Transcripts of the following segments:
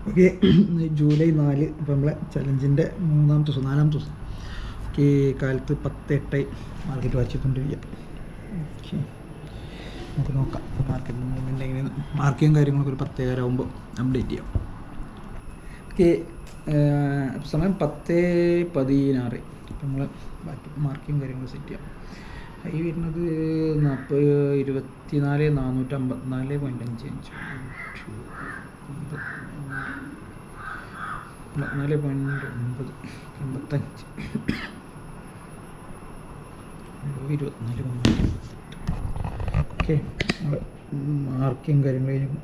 Okay, July 4 ഇപ്പോൾ നമ്മളെ ചലഞ്ചിൻ്റെ 3-ാമത്തെ ദിവസം 4-ാമത്തെ ദിവസം. ഓക്കെ, കാലത്ത് 10:08 മാർക്കറ്റ് വായിച്ചുകൊണ്ടിരിക്കുക. ഓക്കെ, നമുക്ക് നോക്കാം മാർക്കറ്റ് മൂവ്മെൻ്റ് എങ്ങനെയാണ്. മാർക്കും കാര്യങ്ങളൊക്കെ ഒരു 10:11 അപ്ഡേറ്റ് ചെയ്യാം. ഓക്കെ, സമയം 10:16. അപ്പോൾ നമ്മൾ ബാക്കി മാർക്കും കാര്യങ്ങളും സെറ്റ് ചെയ്യാം. ഹൈ വരുന്നത് 24,454.55, 4.9, 85, 24. ഓക്കെ, മാർക്കും കാര്യങ്ങൾ കഴിഞ്ഞു.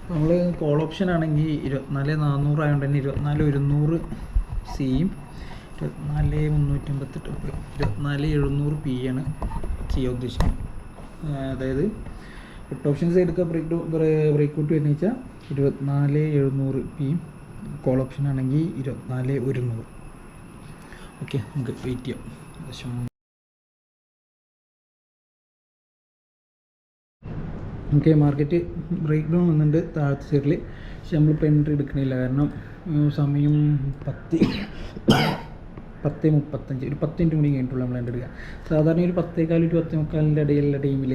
നമ്മൾ കോൾ ഓപ്ഷൻ ആണെങ്കിൽ 24,400 ആയതുകൊണ്ട് തന്നെ 24,100 സിയും 24,358 24,700 പി ആണ് ചെയ്യാൻ ഉദ്ദേശിക്കുന്നത്. അതായത് പുട്ട് ഓപ്ഷൻസ് എടുക്കുക, ബ്രേക്ക് ഔട്ട് വരുന്ന വെച്ചാൽ 24,700 പിയും, കോൾ ഓപ്ഷൻ ആണെങ്കിൽ 24,100. ഓക്കെ, നമുക്ക് വെയിറ്റ് ചെയ്യാം. ഏകദേശം ഓക്കെ, മാർക്കറ്റ് ബ്രേക്ക് ഡൗൺ വന്നിട്ടുണ്ട് താഴത്തെ സൈഡിൽ. പക്ഷെ നമ്മളിപ്പോൾ എൻട്രി എടുക്കണില്ല, കാരണം സമയം 10:35, ഒരു 10 മിനിറ്റ് കൂടി കഴിഞ്ഞിട്ടുള്ളൂ നമ്മൾ എൻട്രി എടുക്കുക. സാധാരണ ഒരു 10:15 to 10:45 ഇടയിലുള്ള ടൈമിൽ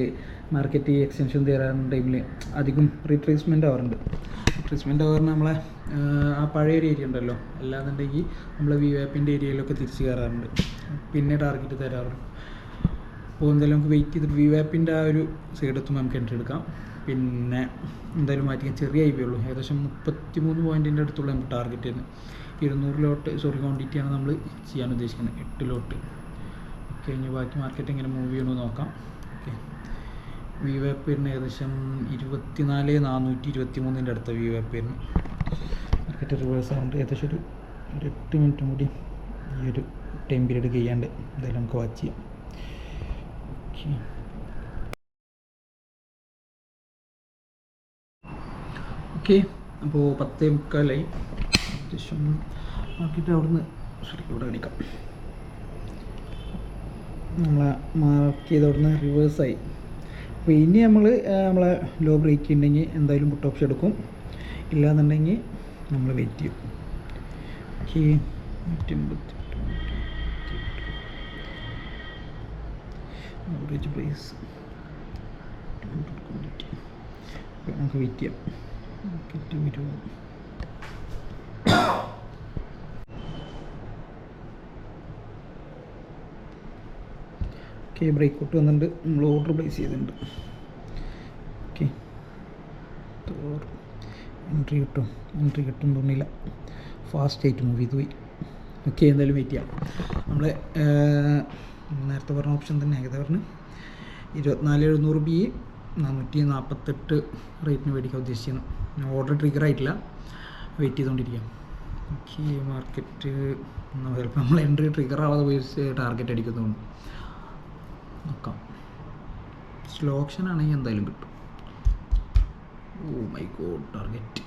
മാർക്കറ്റ് എക്സ്റ്റൻഷൻ തരാറുള്ള ടൈമിൽ അധികം റീട്രേസ്മെൻ്റ് ആവാറുണ്ട്. റീട്രേസ്മെൻ്റ് ആവാറുണ്ട് നമ്മളെ ആ പഴയ ഒരു ഏരിയ ഉണ്ടല്ലോ, അല്ലാന്നുണ്ടെങ്കിൽ നമ്മൾ വി വാപ്പിൻ്റെ ഏരിയയിലൊക്കെ തിരിച്ച് കയറാറുണ്ട്, പിന്നെ ടാർഗറ്റ് തരാറുണ്ട്. അപ്പോൾ എന്തായാലും നമുക്ക് വെയിറ്റ് ചെയ്തിട്ട് വി വാപ്പിൻ്റെ ആ ഒരു സൈഡ് എത്തുമ്പോൾ നമുക്ക് എൻട്രി എടുക്കാം. പിന്നെ എന്തായാലും മാറ്റിക്കാൻ ചെറിയ ഐ പി ഉള്ളൂ, ഏകദേശം 33 പോയിൻറ്റിൻ്റെ അടുത്തുള്ള നമുക്ക് ടാർഗറ്റ് വരുന്നത്. 200 ലോട്ട് ക്വാണ്ടിറ്റിയാണ് നമ്മൾ ചെയ്യാൻ ഉദ്ദേശിക്കുന്നത്, 8 ലോട്ട്. ഓക്കെ, ഇനി ബാക്കി മാർക്കറ്റ് എങ്ങനെ മൂവ് ചെയ്യണമെന്ന് നോക്കാം. ഓക്കെ, വി വാപ്പ് വരുന്ന ഏകദേശം 24,423 അടുത്ത വി വാപ്പ് വരുന്നു. മാർക്കറ്റ് റിവേഴ്സ് ആവുന്നുണ്ട്. ഏകദേശം ഒരു 8 മിനിറ്റും കൂടി ഈ ഒരു ടൈം പീരീഡ് കഴിയാണ്ട് എന്തായാലും നമുക്ക് വാച്ച് ചെയ്യാം. ഓക്കെ, അപ്പോൾ 10:45 അത്യാവശ്യം മാർക്കറ്റ് അവിടുന്ന് ഇവിടെ കാണിക്കാം. നമ്മളെ മാർക്ക് ചെയ്ത് അവിടുന്ന് റിവേഴ്സായി. അപ്പോൾ ഇനി നമ്മളെ ലോ ബ്രേക്ക് ഉണ്ടെങ്കിൽ എന്തായാലും പുട്ട് ഓപ്ഷൻ എടുക്കും, ഇല്ലയെന്നുണ്ടെങ്കിൽ നമ്മൾ വെയിറ്റ് ചെയ്യും. ഓക്കെ, 188 ആവറേജ് പ്രൈസ് നമുക്ക് വെയിറ്റ് ചെയ്യാം. മാർക്കറ്റ് വരും. ഓക്കെ, ബ്രേക്ക് ഔട്ട് വന്നിട്ടുണ്ട്, നമ്മൾ ഓർഡർ പ്ലേസ് ചെയ്തിട്ടുണ്ട്. ഓക്കെ, എൻട്രി കിട്ടും തോന്നില്ല, ഫാസ്റ്റ് ആയിട്ട് മൂവ് ചെയ്ത് പോയി. ഓക്കെ, എന്തായാലും വെയിറ്റ് ചെയ്യാം. നമ്മൾ നേരത്തെ പറഞ്ഞ ഓപ്ഷൻ തന്നെ ഏകദേശം പറഞ്ഞ് 24,700 ബി 448 റേറ്റിന് മേടിക്കാൻ ഉദ്ദേശിക്കുന്നു. ഓർഡർ ട്രിഗർ ആയിട്ടില്ല, വെയിറ്റ് ചെയ്തുകൊണ്ടിരിക്കാം. ഓക്കെ, മാർക്കറ്റ് ചിലപ്പോൾ നമ്മൾ എൻട്രി ട്രിഗർ ആവാതെ പോയി ടാർഗറ്റ് അടിക്കുന്നതുകൊണ്ട് നോക്കാം. സ്ലോ ഓപ്ഷൻ ആണെങ്കിൽ എന്തായാലും കിട്ടും. ഓ മൈ ഗോഡ്, ടാർഗറ്റ്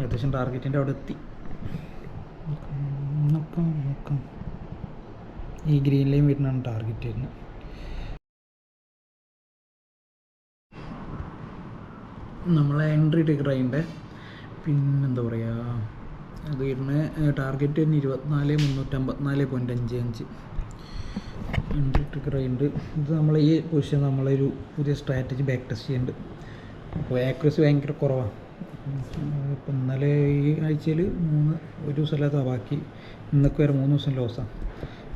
ഏകദേശം ടാർഗറ്റിൻ്റെ അവിടെ എത്തി. നോക്കാം. ഈ ഗ്രീൻ ലൈൻ വരുന്നതാണ് ടാർഗറ്റ് വരുന്നത്. നമ്മളെ എൻട്രി ട്രിഗർ ആയിട്ടുണ്ട്. പിന്നെന്താ പറയുക, അത് വരുന്ന ടാർഗറ്റ് തന്നെ 24,354.55 എൻട്രി ട്രിഗർ ആയിട്ടുണ്ട്. ഇത് നമ്മളെ ഈ പൊസിഷൻ നമ്മളൊരു പുതിയ സ്ട്രാറ്റജി ബാക്ക് ടെസ്റ്റ് ചെയ്യുന്നുണ്ട്. അപ്പോൾ ആക്യുറസി ഭയങ്കര കുറവാണ്. ഇപ്പം ഇന്നലെ ഈ ആഴ്ചയിൽ ഒരു ദിവസമല്ലാത്ത ബാക്കി ഇന്നൊക്കെ വരെ 3 ദിവസം ലോസാണ്.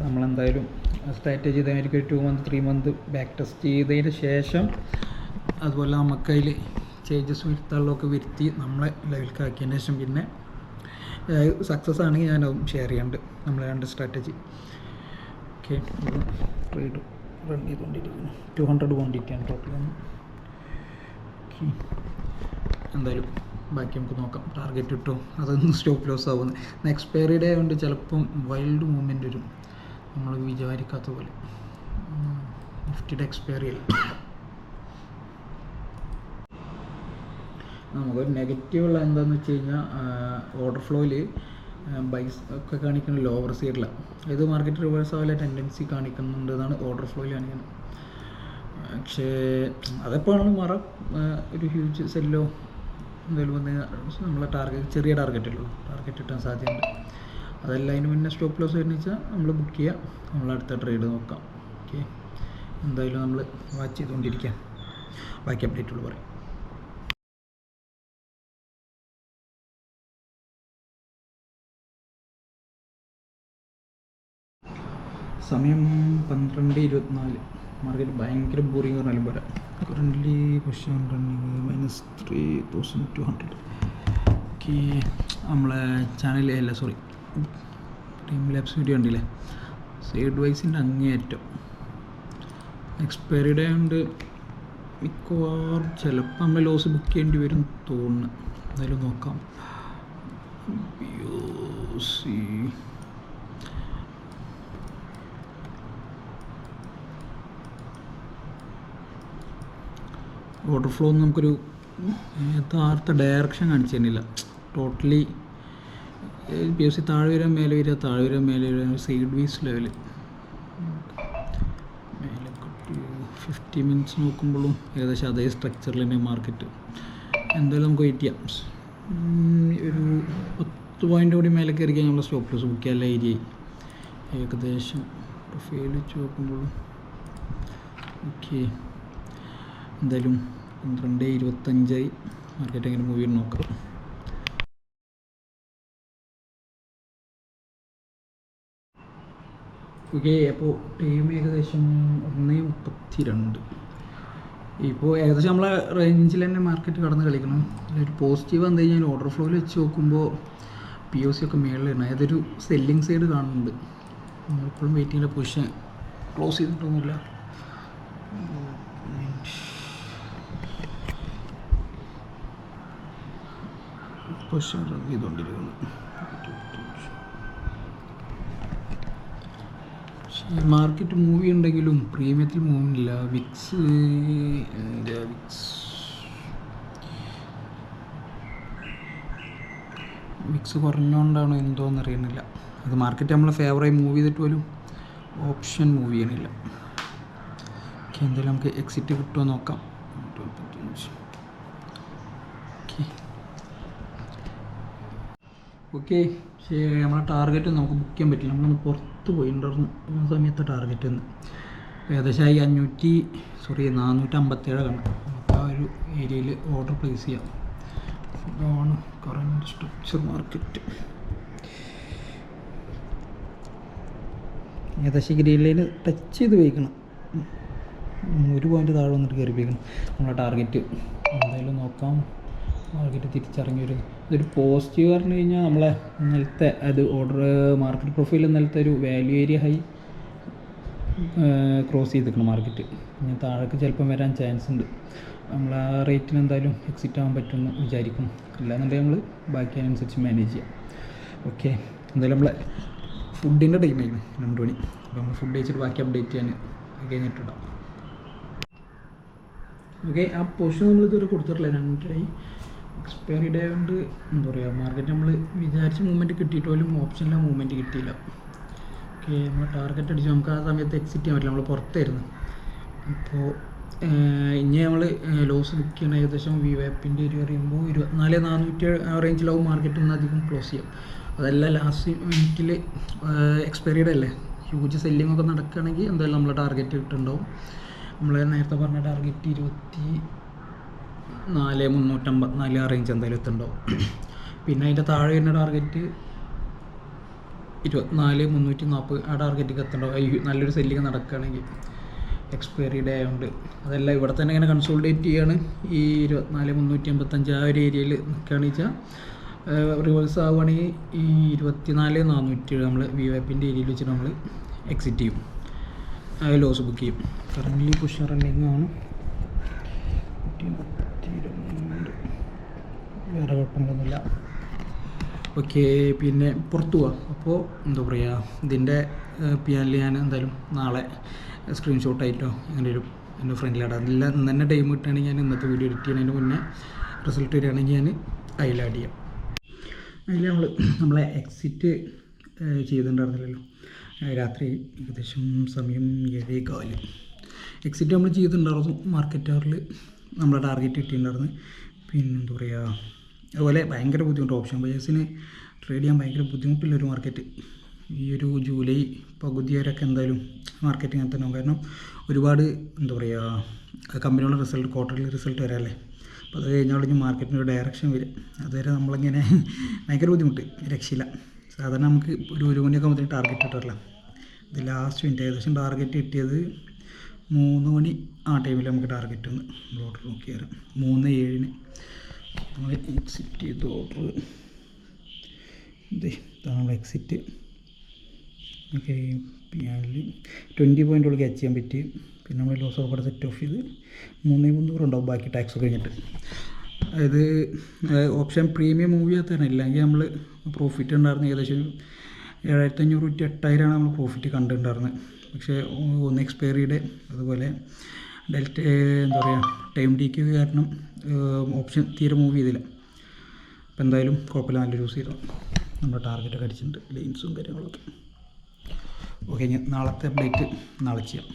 നമ്മളെന്തായാലും സ്ട്രാറ്റജി ഇതേമാതിരി ഒരു 2 month 3 month ബാക്ക് ടെസ്റ്റ് ചെയ്തതിന് ശേഷം അതുപോലെ നമുക്കതിൽ ചേഞ്ചസ് വരുത്താനുള്ളതൊക്കെ വരുത്തി നമ്മളെ ലെവലിലേക്ക് ആക്കിയതിന് ശേഷം പിന്നെ സക്സസ് ആണെങ്കിൽ ഞാനതും ഷെയർ ചെയ്യാറുണ്ട് നമ്മളെ 2 സ്ട്രാറ്റജി. ഓക്കെ, ട്രേഡ് റൺ ചെയ്തുകൊണ്ടിരിക്കുന്നു. 200 ക്വാണ്ടിറ്റിയാണ് ടോട്ടൽ. ഓക്കെ, എന്തായാലും ബാക്കി നമുക്ക് നോക്കാം. ടാർഗറ്റ് കിട്ടും, അതൊന്നും സ്റ്റോപ്പ് ലോസ് ആവുന്നത്. എക്സ്പയറി ഡേ കൊണ്ട് ചിലപ്പം വൈൽഡ് മൂവ്മെൻറ്റ് വരും, നമ്മൾ വിചാരിക്കാത്ത പോലെ. നിഫ്റ്റിയുടെ എക്സ്പയറി അല്ല. നമുക്കൊരു നെഗറ്റീവുള്ള എന്താണെന്ന് വെച്ച് കഴിഞ്ഞാൽ ഓർഡർ ഫ്ലോയിൽ ബൈസ് ഒക്കെ കാണിക്കുന്ന ലോവർ സൈഡിലാണ്. ഇത് മാർക്കറ്റ് റിവേഴ്സ് ആവാൻ ടെൻഡൻസി കാണിക്കുന്നുണ്ടെന്നാണ് ഓർഡർ ഫ്ലോയിൽ കാണിക്കുന്നത്. പക്ഷേ അതെപ്പോഴാണ് മാറാം. ഒരു ഹ്യൂജ് സെല്ലോ എന്തായാലും വന്ന് നമ്മളെ ചെറിയ ടാർഗറ്റല്ലോ, ടാർഗറ്റ് കിട്ടാൻ സാധ്യതയുണ്ട്. അതല്ല അതിന് മുന്നേ സ്റ്റോപ്പ് ലോസ് വരുന്ന വെച്ചാൽ നമ്മൾ ബുക്ക് ചെയ്യുക, നമ്മൾ അടുത്ത ട്രേഡ് നോക്കാം. ഓക്കെ, എന്തായാലും നമ്മൾ വാച്ച് ചെയ്തുകൊണ്ടിരിക്കാം. ബാക്കി അപ്ഡേറ്റുകൾ പറയും. സമയം 12:24. മാർക്കറ്റ് ഭയങ്കര ബോറിങ് പറഞ്ഞാലും പോരാ. Currently position running -3200. ഓക്കെ, നമ്മളെ ചാനൽ അല്ല, സോറി, ടൈം ലാപ്സ് വീഡിയോ ഉണ്ടല്ലേ, സൈഡ് വൈസിൻ്റെ അങ്ങേയറ്റം എക്സ്പയറി ഡേ ഉണ്ട്. മിക്കവാറും ചിലപ്പോൾ നമ്മൾ ലോസ് ബുക്ക് ചെയ്യേണ്ടി വരും തോന്നുന്നു. എന്തായാലും നോക്കാം. ഓർഡർ ഫ്ലോ ഒന്നും നമുക്കൊരു യഥാർത്ഥ ഡയറക്ഷൻ കാണിച്ചു തരുന്നില്ല. ടോട്ടലി BSC താഴെ വരാൻ മേലെ വരിക, താഴെ വരാൻ മേലെ വരിക, സൈഡ് വേസ് ലെവൽ. മേലെ 50 മിനിറ്റ്സ് നോക്കുമ്പോഴും ഏകദേശം അതേ സ്ട്രക്ചറിൽ തന്നെ മാർക്കറ്റ്. എന്തായാലും നമുക്ക് വെയിറ്റ് ചെയ്യാം. ഒരു 10 പോയിൻ്റ് കൂടി മേലെ കയറി കഴിഞ്ഞാൽ നമ്മൾ സ്റ്റോപ്പ് ലോസ് ബുക്ക് ചെയ്യാൻ ഏരിയ ഏകദേശം പ്രൊഫൈൽ വെച്ച് നോക്കുമ്പോഴും. ഓക്കെ, എന്തായാലും 12:25 മാർക്കറ്റ് എങ്ങനെ മൂവ് ചെയ്ത് നോക്കാം. ഓക്കെ, അപ്പോൾ ടൈം ഏകദേശം 1:32. ഇപ്പോൾ ഏകദേശം നമ്മളെ റേഞ്ചിൽ തന്നെ മാർക്കറ്റ് കടന്ന് കളിക്കണം. ഒരു പോസിറ്റീവ് വന്നു കഴിഞ്ഞാൽ ഓർഡർ ഫ്ലോയിൽ വെച്ച് നോക്കുമ്പോൾ POC ഒക്കെ മേളിലാണ്. അതൊരു സെല്ലിങ് സൈഡ് കാണുന്നുണ്ട്. നമ്മളിപ്പോഴും വെയിറ്റിങ്ങിൻ്റെ പൊസിഷൻ ക്ലോസ് ചെയ്തിട്ടൊന്നുമില്ല. പൊസിഷൻ റൺ ചെയ്തുകൊണ്ടിരിക്കുന്നു. മാർക്കറ്റ് മൂവി ഉണ്ടെങ്കിലും പ്രീമിയത്തിൽ മൂവില്ല. വിക്സ് കുറഞ്ഞുകൊണ്ടാണോ എന്തോന്നറിയുന്നില്ല. അത് മാർക്കറ്റ് നമ്മളെ ഫേവറായി മൂവ് ചെയ്തിട്ട് പോലും ഓപ്ഷൻ മൂവ് ചെയ്യണില്ല. ഓക്കെ, എന്തായാലും നമുക്ക് എക്സിറ്റ് കിട്ടുമോ നോക്കാം. ഓക്കെ, നമ്മളെ ടാർഗറ്റ് നമുക്ക് ബുക്ക് ചെയ്യാൻ പറ്റില്ല. നമ്മളൊന്ന് പുറത്ത് പോയിട്ടുണ്ടായിരുന്നു ആ സമയത്ത് ടാർഗറ്റ് നിന്ന് ഏകദേശം 457 കണ്ടു. നമുക്ക് ആ ഒരു ഏരിയയിൽ ഓർഡർ പ്ലേസ് ചെയ്യാം. ഇതാണ് കറൻറ്റ് സ്ട്രക്ചർ മാർക്കറ്റ്. ഏകദേശം ഗ്രീൻ ടച്ച് ചെയ്ത് വയ്ക്കണം. 1 പോയിൻ്റ് താഴെ വന്നിട്ട് കയറി വയ്ക്കണം നമ്മളെ ടാർഗറ്റ്. എന്തായാലും നോക്കാം. മാർക്കറ്റ് തിരിച്ചിറങ്ങി വരും. ഇതൊരു പോസിറ്റീവ് പറഞ്ഞു കഴിഞ്ഞാൽ നമ്മളെ ഇന്നലത്തെ അത് ഓർഡർ മാർക്കറ്റ് പ്രൊഫൈൽ ഇന്നലത്തെ ഒരു വാല്യൂ ഏരിയ ഹൈ ക്രോസ് ചെയ്തിരിക്കണം മാർക്കറ്റ്. ഇനി താഴേക്ക് ചിലപ്പം വരാൻ ചാൻസ് ഉണ്ട്. നമ്മൾ ആ റേറ്റിന് എന്തായാലും എക്സിറ്റ് ആകാൻ പറ്റുമെന്ന് വിചാരിക്കും. അല്ലാന്നുണ്ടെങ്കിൽ നമ്മൾ ബാക്കി അതിനനുസരിച്ച് മാനേജ് ചെയ്യാം. ഓക്കെ, എന്തായാലും നമ്മളെ ഫുഡിൻ്റെ ടൈമായിരുന്നു 2 മണി. അപ്പോൾ നമ്മൾ ഫുഡ് കഴിച്ചിട്ട് ബാക്കി അപ്ഡേറ്റ് ചെയ്യാൻ കഴിഞ്ഞിട്ടുണ്ടാവും. ഓക്കെ, ആ പൊസിഷൻ നമ്മളിതുവരെ കൊടുത്തിട്ടില്ല. 2 എക്സ്പയറി ഡേ കൊണ്ട് എന്താ പറയുക, മാർക്കറ്റ് നമ്മൾ വിചാരിച്ച മൂവ്മെൻറ്റ് കിട്ടിയിട്ട് പോലും ഓപ്ഷനിലെ മൂവ്മെൻറ്റ് കിട്ടിയില്ല. ഓക്കെ, നമ്മൾ ടാർഗറ്റ് അടിച്ച് നമുക്ക് ആ സമയത്ത് എക്സിറ്റ് ചെയ്യാൻ പറ്റില്ല. നമ്മൾ പുറത്തായിരുന്നു. അപ്പോൾ ഇനി നമ്മൾ ലോസ് ബുക്ക് ചെയ്യണം. ഏകദേശം VWAPൻ്റെ ഒരു പറയുമ്പോൾ 24,400 ആ റേഞ്ചിലാവും മാർക്കറ്റ് ഒന്ന് അധികം ക്ലോസ് ചെയ്യാം. അതല്ല ലാസ്റ്റ് മിനിറ്റിൽ എക്സ്പയറി ഡേ അല്ലേ, ഹ്യൂജ് സെല്ലിംഗ് ഒക്കെ നടക്കുകയാണെങ്കിൽ എന്തായാലും നമ്മളെ ടാർഗറ്റ് കിട്ടുന്നുണ്ടാവും. നമ്മൾ നേരത്തെ പറഞ്ഞ ടാർഗറ്റ് 24,354 ആ റേഞ്ച് എന്തായാലും എത്തുന്നുണ്ടാവും. പിന്നെ അതിൻ്റെ താഴെ വരുന്ന ടാർഗറ്റ് 24,340 ആ ടാർഗറ്റിക്ക് എത്തുന്നുണ്ടാവും. നല്ലൊരു സെല്ലിങ് നടക്കുകയാണെങ്കിൽ എക്സ്പയറി ഡേ ആയതുകൊണ്ട്. അതല്ല ഇവിടെ തന്നെ ഇങ്ങനെ കൺസോളിഡേറ്റ് ചെയ്യുകയാണ്. ഈ 24,385 ആ ഒരു ഏരിയയിൽ നിൽക്കുകയാണെന്ന് വെച്ചാൽ റിവേഴ്സ് ആവുകയാണെങ്കിൽ ഈ 24,407 നമ്മൾ VWAPൻ്റെ ഏരിയയിൽ വെച്ചിട്ട് നമ്മൾ എക്സിറ്റ് ചെയ്യും, ലോസ് ബുക്ക് ചെയ്യും. കറൻ്റ്ലി പുഷ് റണ്ണിങ് ആണ്. വേറെ കുഴപ്പങ്ങളൊന്നുമില്ല. ഓക്കെ, പിന്നെ പുറത്തു പോവാം. അപ്പോൾ എന്താ പറയുക, ഇതിൻ്റെ PL ഞാൻ എന്തായാലും നാളെ സ്ക്രീൻഷോട്ടായിട്ടോ അങ്ങനെ ഒരു എൻ്റെ ഫ്രണ്ടിലാടാം. അതില്ല ഇന്ന് തന്നെ ടൈം കിട്ടുകയാണെങ്കിൽ ഞാൻ ഇന്നത്തെ വീഡിയോ എഡിറ്റ് ചെയ്യുന്നതിന് മുന്നേ റിസൾട്ട് വരികയാണെങ്കിൽ ഞാൻ അതിൽ ആഡ് ചെയ്യാം. അതിൽ നമ്മളെ എക്സിറ്റ് ചെയ്തിട്ടുണ്ടായിരുന്നില്ലല്ലോ. രാത്രി ഏകദേശം സമയം 7:15. എക്സിറ്റ് നമ്മൾ ചെയ്തിട്ടുണ്ടായിരുന്നു മാർക്കറ്റ് അവറിൽ നമ്മളെ ടാർഗറ്റ് കിട്ടിയിട്ടുണ്ടായിരുന്നു. പിന്നെ എന്താ പറയുക, അതുപോലെ ഭയങ്കര ബുദ്ധിമുട്ട് ഓപ്ഷൻ ബയേഴ്സിന് ട്രേഡ് ചെയ്യാൻ ഭയങ്കര ബുദ്ധിമുട്ടുള്ളൊരു മാർക്കറ്റ്. ഈ ഒരു ജൂലൈ പകുതി വരെയൊക്കെ എന്തായാലും മാർക്കറ്റ് ഇങ്ങനെ തന്നെ. കാരണം ഒരുപാട് എന്താ പറയുക കമ്പനികളുടെ റിസൾട്ട്, ക്വാർട്ടർലി റിസൾട്ട് വരാമല്ലേ. അപ്പോൾ അത് കഴിഞ്ഞാൽ മാർക്കറ്റിൻ്റെ ഒരു ഡയറക്ഷൻ വരും. അതുവരെ നമ്മളിങ്ങനെ ഭയങ്കര ബുദ്ധിമുട്ട്, രക്ഷയില്ല. സാധാരണ നമുക്ക് ഒരു മണിയൊക്കെ ആകുമ്പോഴത്തേക്ക് ടാർഗറ്റ് കിട്ടാറില്ല. ഇത് ലാസ്റ്റ് മിനിറ്റ് ഏകദേശം ടാർഗറ്റ് കിട്ടിയത് 3 മണി ആ ടൈമിൽ നമുക്ക് ടാർഗറ്റ് ഒന്ന് ഓർഡർ നോക്കിയാൽ 3:07 നമ്മൾ എക്സിറ്റ് ചെയ്ത് ഓർഡർ ഇതാണ് നമ്മൾ എക്സിറ്റ്. ഓക്കെ, പിന്നെ 20 പോയിൻ്റുകൾ ക്യാച്ച് ചെയ്യാൻ പറ്റി. പിന്നെ നമ്മൾ ലോസ് ഓഫ് സെറ്റ് ഓഫ് ചെയ്ത് 3,300 ഉണ്ടാവും ബാക്കി ടാക്സ് കഴിഞ്ഞിട്ട്. അതായത് ഓപ്ഷൻ പ്രീമിയം മൂവ് ചെയ്യാത്തതാണ്. ഇല്ലെങ്കിൽ നമ്മൾ പ്രോഫിറ്റ് ഉണ്ടായിരുന്നത് ഏകദേശം 7,500 8,000 നമ്മൾ പ്രോഫിറ്റ് കണ്ടിട്ടുണ്ടായിരുന്നത്. പക്ഷേ ഒന്ന് എക്സ്പയറിയുടെ അതുപോലെ ഡെൽറ്റ എന്താ പറയുക ടൈം ഡിക്ക് കാരണം ഓപ്ഷൻ തീരെ മൂവ് ചെയ്തില്ല. അപ്പോൾ എന്തായാലും കുഴപ്പമില്ല, നല്ല യൂസ് ചെയ്തു. നമ്മുടെ ടാർഗറ്റൊക്കെ അടിച്ചിട്ടുണ്ട്, ലൈൻസും കാര്യങ്ങളൊക്കെ. ഓക്കെ, ഞാൻ നാളത്തെ അപ്ഡേറ്റ് നാളെ ചെയ്യാം.